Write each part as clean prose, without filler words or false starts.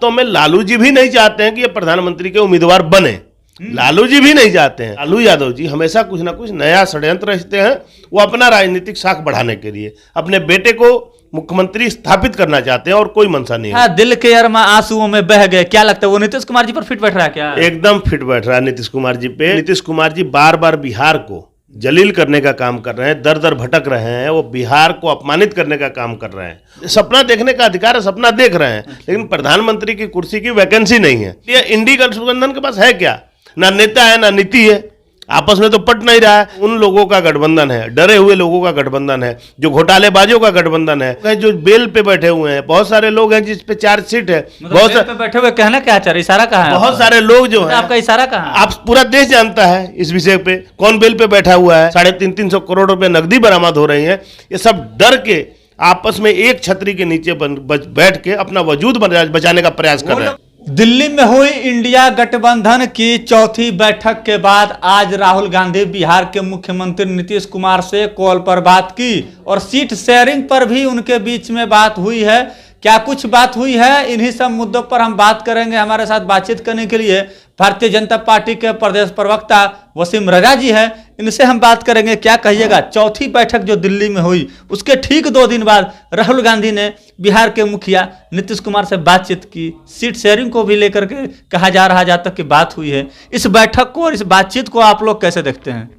वास्तव में लालू जी भी नहीं चाहते हैं कि ये प्रधानमंत्री के उम्मीदवार बने। लालू जी भी नहीं चाहते हैं। लालू यादव जी हमेशा कुछ ना कुछ नया षड्यंत्र रचते हैं, वो अपना राजनीतिक साख बढ़ाने के लिए अपने बेटे को मुख्यमंत्री स्थापित करना चाहते हैं और कोई मंशा नहीं है। हाँ, दिल के अरमा आंसुओं में बह गए, क्या लगता है वो नीतीश कुमार जी पर फिट बैठ रहा है क्या? एकदम फिट बैठ रहा है नीतीश कुमार जी पे। नीतीश कुमार जी बार बार बिहार को जलील करने का काम कर रहे हैं, दर दर भटक रहे हैं, वो बिहार को अपमानित करने का काम कर रहे हैं। सपना देखने का अधिकार है, सपना देख रहे हैं, लेकिन प्रधानमंत्री की कुर्सी की वैकेंसी नहीं है। ये इंडी गठबंधन के पास है क्या? ना नेता है ना नीति है, आपस में तो पट नहीं रहा है। उन लोगों का गठबंधन है, डरे हुए लोगों का गठबंधन है, जो घोटालेबाजों का गठबंधन है, जो बेल पे बैठे हुए हैं। बहुत सारे लोग हैं जिस पे चार्जशीट है, बहुत सारे पे बैठे हुए, कहना क्या चाह रहे, इशारा कहाँ है? बहुत सारे लोग जो है, आपका इशारा कहाँ है? आप पूरा देश जानता है इस विषय पे कौन बेल पे बैठा हुआ है। 350 करोड़ रुपए नकदी बरामद हो रही है। ये सब डर के आपस में एक छतरी के नीचे बैठ के अपना वजूद बचाने का प्रयास कर रहे हैं। दिल्ली में हुई इंडिया गठबंधन की चौथी बैठक के बाद आज राहुल गांधी बिहार के मुख्यमंत्री नीतीश कुमार से कॉल पर बात की और सीट शेयरिंग पर भी उनके बीच में बात हुई है। क्या कुछ बात हुई है, इन्हीं सब मुद्दों पर हम बात करेंगे। हमारे साथ बातचीत करने के लिए भारतीय जनता पार्टी के प्रदेश प्रवक्ता वसीम रजा जी हैं, इनसे हम बात करेंगे। क्या कहिएगा, चौथी बैठक जो दिल्ली में हुई उसके ठीक 2 दिन बाद राहुल गांधी ने बिहार के मुखिया नीतीश कुमार से बातचीत की, सीट शेयरिंग को भी लेकर के कहा जा रहा है जहाँ तक की बात हुई है। इस बैठक को और इस बातचीत को आप लोग कैसे देखते हैं?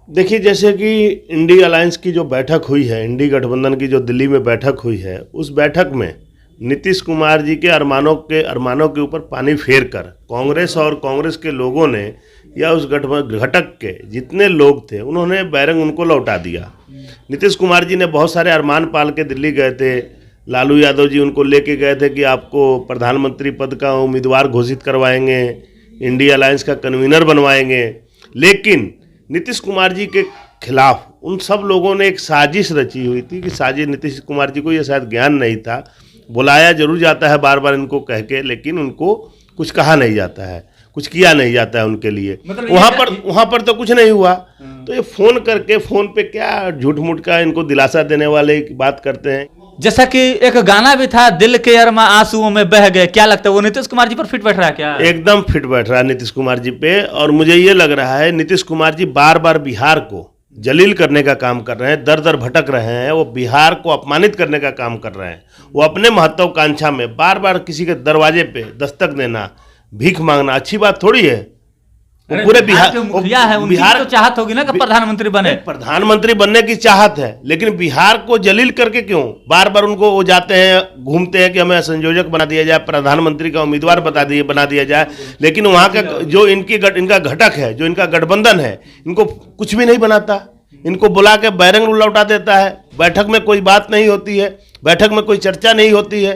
देखिए, जैसे कि इंडी अलायंस की जो बैठक हुई है, इंडी गठबंधन की जो दिल्ली में बैठक हुई है, उस बैठक में नीतीश कुमार जी के अरमानों के ऊपर पानी फेर कर कांग्रेस और कांग्रेस के लोगों ने या उस घटक के जितने लोग थे उन्होंने बैरंग उनको लौटा दिया। नीतीश कुमार जी ने बहुत सारे अरमान पाल के दिल्ली गए थे। लालू यादव जी उनको लेके गए थे कि आपको प्रधानमंत्री पद का उम्मीदवार घोषित करवाएंगे, इंडी अलायंस का कन्वीनर बनवाएंगे। लेकिन नीतीश कुमार जी के खिलाफ उन सब लोगों ने एक साजिश रची हुई थी कि साजिश, नीतीश कुमार जी को ये शायद ज्ञान नहीं था। बुलाया जरूर जाता है बार बार इनको कह के, लेकिन उनको कुछ कहा नहीं जाता है, कुछ किया नहीं जाता है उनके लिए। मतलब वहाँ पर तो कुछ नहीं हुआ। तो ये फोन करके फोन पे क्या झूठ मूठ का इनको दिलासा देने वाले की बात करते हैं। जैसा कि एक गाना भी था, दिल के अरमा आंसुओं में बह गए, क्या लगता है वो नीतीश कुमार जी पर फिट बैठ रहा है क्या? एकदम फिट बैठ रहा है नीतीश कुमार जी पे। और मुझे ये लग रहा है नीतीश कुमार जी बार बार बिहार को जलील करने का काम कर रहे हैं, दर दर भटक रहे हैं, वो बिहार को अपमानित करने का काम कर रहे हैं। वो अपने महत्वाकांक्षा में बार बार किसी के दरवाजे पे दस्तक देना, भीख मांगना अच्छी बात थोड़ी है। वो पूरे बिहार मुखिया है, बिहार तो चाहत होगी ना कि प्रधानमंत्री बने। प्रधानमंत्री बनने की चाहत है, लेकिन बिहार को जलील करके क्यों बार बार उनको वो जाते हैं, घूमते हैं कि हमें संयोजक बना दिया जाए, प्रधानमंत्री का उम्मीदवार बना दिया जाए। लेकिन वहाँ का जो इनका घटक है, जो इनका गठबंधन है, इनको कुछ भी नहीं बनाता। इनको बुला के बैरंग लौटा देता है। बैठक में कोई बात नहीं होती है, बैठक में कोई चर्चा नहीं होती है।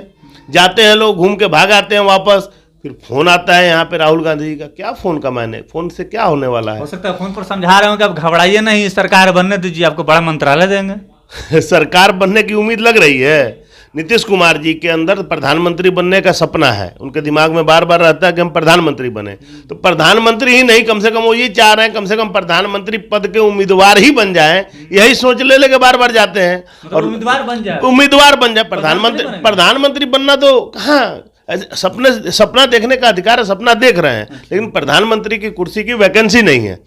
जाते हैं लोग, घूम के भाग आते हैं वापस। फिर फोन आता है यहाँ पे राहुल गांधी जी का। क्या फोन का मायने, फोन से क्या होने वाला है? हो सकता है फोन पर समझा रहे हो कि आप घबराइए नहीं, सरकार बनने दीजिए, आपको बड़ा मंत्रालय देंगे। सरकार बनने की उम्मीद लग रही है। नीतीश कुमार जी के अंदर प्रधानमंत्री बनने का सपना है, उनके दिमाग में बार बार रहता है कि हम प्रधानमंत्री बने। तो प्रधानमंत्री ही नहीं, कम से कम वो ये चाह रहे हैं कम से कम प्रधानमंत्री पद के उम्मीदवार ही बन जाएं। यही सोच ले लेके बार बार जाते हैं और उम्मीदवार बन जाए। प्रधानमंत्री बनना तो कहाँ, सपना देखने का अधिकार है, सपना देख रहे हैं, लेकिन प्रधानमंत्री की कुर्सी की वैकेंसी नहीं है।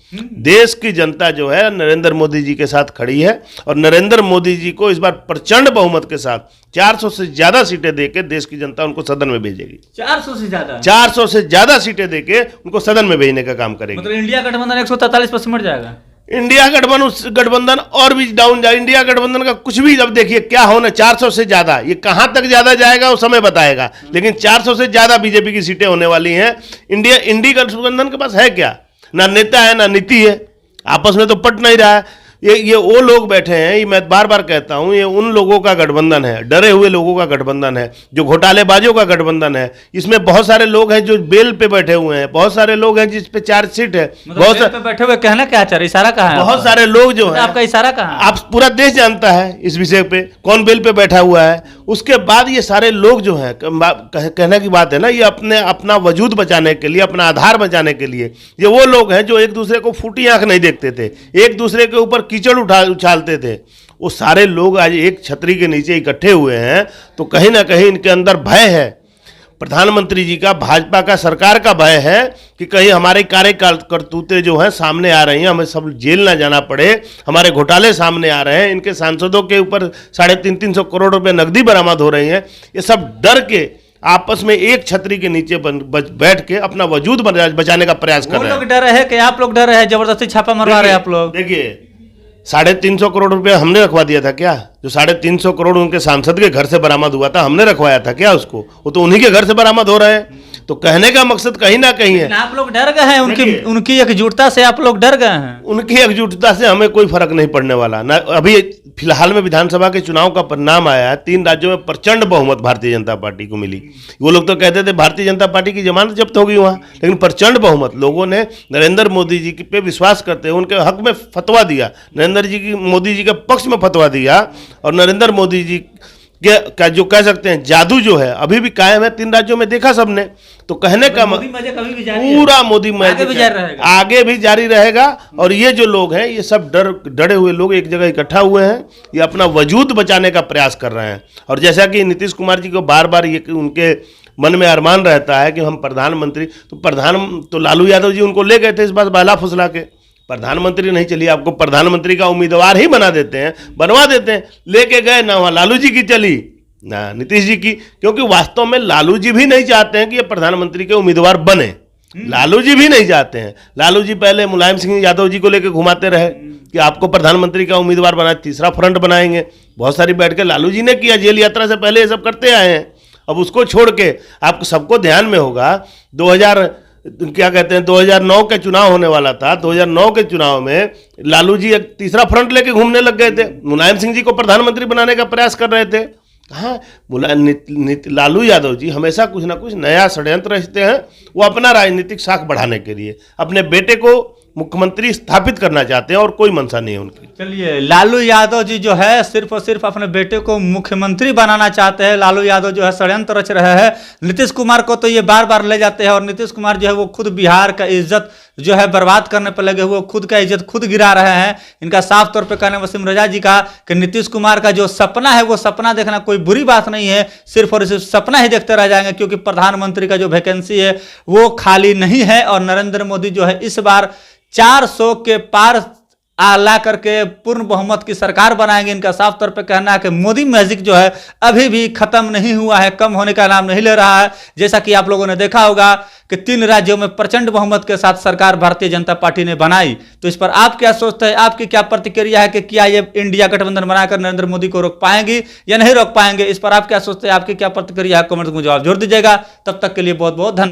देश की जनता जो है नरेंद्र मोदी जी के साथ खड़ी है और नरेंद्र मोदी जी को इस बार प्रचंड बहुमत के साथ 400 से ज्यादा सीटें देके देश की जनता उनको सदन में भेजेगी। 400 से ज्यादा सीटें देके उनको सदन में भेजने का काम करेगी। मतलब इंडिया गठबंधन 143 पर सिमट जाएगा। इंडिया गठबंधन और भी डाउन जाए। इंडिया गठबंधन का कुछ भी, अब देखिए क्या होना, 400 से ज्यादा, ये कहां तक ज्यादा जाएगा वो समय बताएगा, लेकिन 400 से ज्यादा बीजेपी की सीटें होने वाली हैं। इंडी गठबंधन के पास है क्या? ना नेता है ना नीति है, आपस में तो पट नहीं रहा है। ये वो लोग बैठे हैं, ये मैं बार बार कहता हूं, ये उन लोगों का गठबंधन है, डरे हुए लोगों का गठबंधन है, जो घोटालेबाजों का गठबंधन है। इसमें बहुत सारे लोग हैं जो बेल पे बैठे हुए हैं, बहुत सारे लोग हैं जिस पे चार्जशीट है। बहुत सारे बैठे हुए, कहना क्या चाह रहे, इशारा कहाँ है? बहुत सारे लोग जो है, आपका इशारा कहाँ है? आप पूरा देश जानता है इस विषय पे कौन बेल पे बैठा हुआ है। उसके बाद ये सारे लोग जो हैं, कहने की बात है ना, ये अपना वजूद बचाने के लिए, अपना आधार बचाने के लिए, ये वो लोग हैं जो एक दूसरे को फूटी आंख नहीं देखते थे, एक दूसरे के ऊपर कीचड़ उछालते थे। वो सारे लोग आज एक छतरी के नीचे इकट्ठे हुए हैं, तो कहीं ना कहीं इनके अंदर भय है। प्रधानमंत्री जी का, भाजपा का, सरकार का भय है कि कहीं हमारे कार्य करतूतें जो हैं सामने आ रही हैं, हमें सब जेल ना जाना पड़े, हमारे घोटाले सामने आ रहे हैं, इनके सांसदों के ऊपर 350 करोड़ रुपए नकदी बरामद हो रही हैं। ये सब डर के आपस में एक छतरी के नीचे बैठ के अपना वजूद बचाने का प्रयास कर रहे हैं। लोग डर रहे हैं कि आप लोग डर रहे हैं, जबरदस्ती छापा मरवा रहे हैं आप लोग? देखिए 350 करोड़ रुपए हमने रखवा दिया था क्या? जो 350 करोड़ उनके सांसद के घर से बरामद हुआ था, हमने रखवाया था क्या उसको? वो तो उन्हीं के घर से बरामद हो रहे हैं। तो कहने का मकसद कहीं ना कहीं है, आप लोग डर गए हैं, उनकी एकजुटता से आप लोग डर गए हैं। उनकी एकजुटता से हमें कोई फर्क नहीं पड़ने वाला ना। अभी फिलहाल में विधानसभा के चुनाव का परिणाम आया है, 3 राज्यों में प्रचंड बहुमत भारतीय जनता पार्टी को मिली। वो लोग तो कहते थे भारतीय जनता पार्टी की जमानत जब्त होगी वहाँ, लेकिन प्रचंड बहुमत, लोगों ने नरेंद्र मोदी जी पे विश्वास करते हुए उनके हक में फतवा दिया, मोदी जी के पक्ष में फतवा दिया। और नरेंद्र मोदी जी का जो कह सकते हैं जादू जो है अभी भी कायम है 3 राज्यों में, देखा सबने। तो कहने का पूरा मोदी मैजिक आगे भी जारी रहेगा। और ये जो लोग हैं, ये सब डरे हुए लोग एक जगह इकट्ठा हुए हैं, ये अपना वजूद बचाने का प्रयास कर रहे हैं। और जैसा कि नीतीश कुमार जी को बार बार ये उनके मन में अरमान रहता है कि हम प्रधानमंत्री, तो लालू यादव जी उनको ले गए थे इस बार बहला फुसला के, प्रधानमंत्री नहीं, चलिए आपको प्रधानमंत्री का उम्मीदवार ही बनवा देते हैं, लेके गए ना, वहाँ लालू जी की चली ना नीतीश जी की, क्योंकि वास्तव में लालू जी भी नहीं चाहते हैं कि ये प्रधानमंत्री के उम्मीदवार बने। लालू जी भी नहीं चाहते हैं। लालू जी पहले मुलायम सिंह यादव जी को लेकर घुमाते रहे कि आपको प्रधानमंत्री का उम्मीदवार बना, तीसरा फ्रंट बनाएंगे, बहुत सारी बैठ के लालू जी ने किया, जेल यात्रा से पहले ये सब करते आए हैं। अब उसको छोड़ के आपको सबको ध्यान में होगा 2009 के चुनाव होने वाला था, 2009 के चुनाव में लालू जी एक तीसरा फ्रंट लेके घूमने लग गए थे, मुलायम सिंह जी को प्रधानमंत्री बनाने का प्रयास कर रहे थे। हाँ, लालू यादव जी हमेशा कुछ ना कुछ नया षड्यंत्र रचते हैं, वो अपना राजनीतिक साख बढ़ाने के लिए अपने बेटे को मुख्यमंत्री स्थापित करना चाहते हैं, और कोई मंशा नहीं है उनकी। चलिए, लालू यादव जी जो है सिर्फ और सिर्फ अपने बेटे को मुख्यमंत्री बनाना चाहते हैं। लालू यादव जो है षड्यंत्र रच रहे हैं। नीतीश कुमार को तो ये बार बार ले जाते हैं, और नीतीश कुमार जो है वो खुद बिहार का इज्जत जो है बर्बाद करने पर लगे हुए, खुद का इज्जत खुद गिरा रहे हैं। इनका साफ तौर पे कहना वसीम रजा जी का कि नीतीश कुमार का जो सपना है वो सपना देखना कोई बुरी बात नहीं है, सिर्फ और सिर्फ सपना ही देखते रह जाएंगे, क्योंकि प्रधानमंत्री का जो वैकेंसी है वो खाली नहीं है। और नरेंद्र मोदी जो है इस बार 400 के पार ला करके पूर्ण बहुमत की सरकार बनाएंगे। इनका साफ तौर पे कहना है कि मोदी मैजिक जो है अभी भी खत्म नहीं हुआ है, कम होने का नाम नहीं ले रहा है। जैसा कि आप लोगों ने देखा होगा कि 3 राज्यों में प्रचंड बहुमत के साथ सरकार भारतीय जनता पार्टी ने बनाई। तो इस पर आप क्या सोचते हैं, आपकी क्या प्रतिक्रिया है कि क्या ये इंडिया गठबंधन बनाकर नरेंद्र मोदी को रोक पाएंगी या नहीं रोक पाएंगे? इस पर आप क्या सोचते हैं, आपकी क्या प्रतिक्रिया है? कमेंट में जवाब जरूर दीजिएगा। तब तक के लिए बहुत बहुत धन्यवाद।